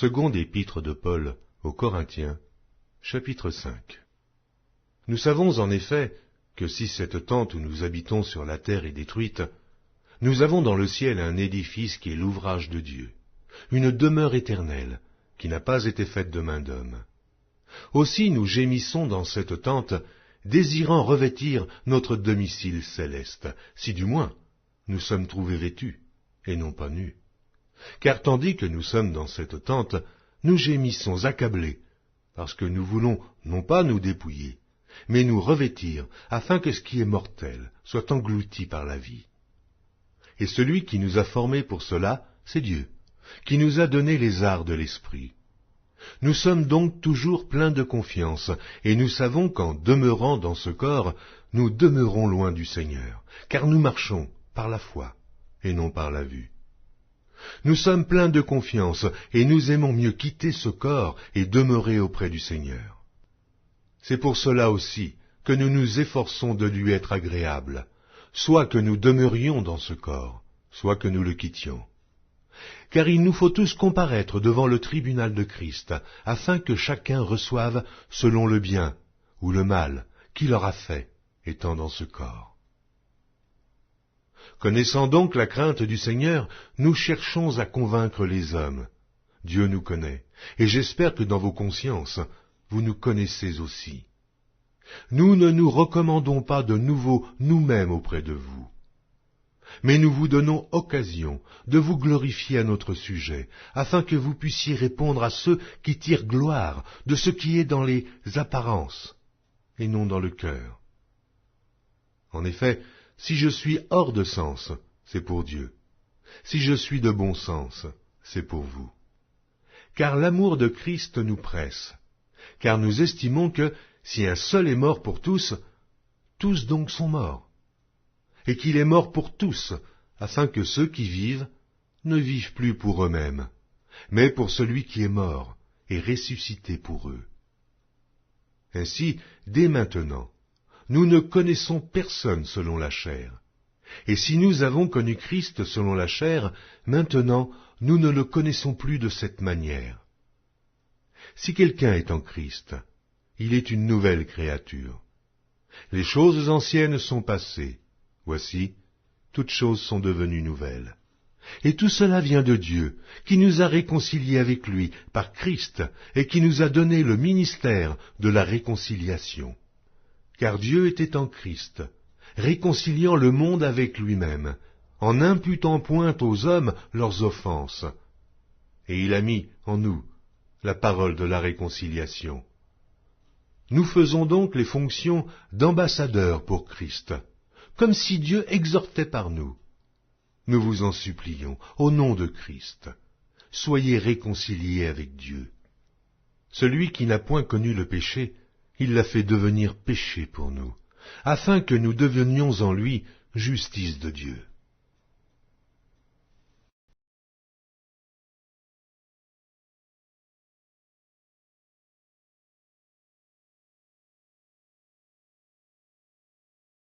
Seconde épître de Paul aux Corinthiens, chapitre 5. Nous savons en effet que si cette tente où nous habitons sur la terre est détruite, nous avons dans le ciel un édifice qui est l'ouvrage de Dieu, une demeure éternelle qui n'a pas été faite de main d'homme. Aussi nous gémissons dans cette tente, désirant revêtir notre domicile céleste, si du moins nous sommes trouvés vêtus, et non pas nus. Car tandis que nous sommes dans cette tente, nous gémissons accablés, parce que nous voulons non pas nous dépouiller, mais nous revêtir, afin que ce qui est mortel soit englouti par la vie. Et celui qui nous a formés pour cela, c'est Dieu, qui nous a donné les arts de l'esprit. Nous sommes donc toujours pleins de confiance, et nous savons qu'en demeurant dans ce corps, nous demeurons loin du Seigneur, car nous marchons par la foi, et non par la vue. Nous sommes pleins de confiance, et nous aimons mieux quitter ce corps et demeurer auprès du Seigneur. C'est pour cela aussi que nous nous efforçons de lui être agréables, soit que nous demeurions dans ce corps, soit que nous le quittions. Car il nous faut tous comparaître devant le tribunal de Christ, afin que chacun reçoive selon le bien ou le mal qu'il aura fait, étant dans ce corps. Connaissant donc la crainte du Seigneur, nous cherchons à convaincre les hommes. Dieu nous connaît, et j'espère que dans vos consciences, vous nous connaissez aussi. Nous ne nous recommandons pas de nouveau nous-mêmes auprès de vous, mais nous vous donnons occasion de vous glorifier à notre sujet, afin que vous puissiez répondre à ceux qui tirent gloire de ce qui est dans les apparences, et non dans le cœur. En effet, si je suis hors de sens, c'est pour Dieu. Si je suis de bon sens, c'est pour vous. Car l'amour de Christ nous presse, car nous estimons que, si un seul est mort pour tous, tous donc sont morts, et qu'il est mort pour tous, afin que ceux qui vivent ne vivent plus pour eux-mêmes, mais pour celui qui est mort et ressuscité pour eux. Ainsi, dès maintenant, nous ne connaissons personne selon la chair. Et si nous avons connu Christ selon la chair, maintenant nous ne le connaissons plus de cette manière. Si quelqu'un est en Christ, il est une nouvelle créature. Les choses anciennes sont passées. Voici, toutes choses sont devenues nouvelles. Et tout cela vient de Dieu, qui nous a réconciliés avec lui par Christ, et qui nous a donné le ministère de la réconciliation. Car Dieu était en Christ, réconciliant le monde avec lui-même, en n'imputant point aux hommes leurs offenses. Et il a mis en nous la parole de la réconciliation. Nous faisons donc les fonctions d'ambassadeurs pour Christ, comme si Dieu exhortait par nous. Nous vous en supplions, au nom de Christ, soyez réconciliés avec Dieu. Celui qui n'a point connu le péché, il l'a fait devenir péché pour nous, afin que nous devenions en lui justice de Dieu.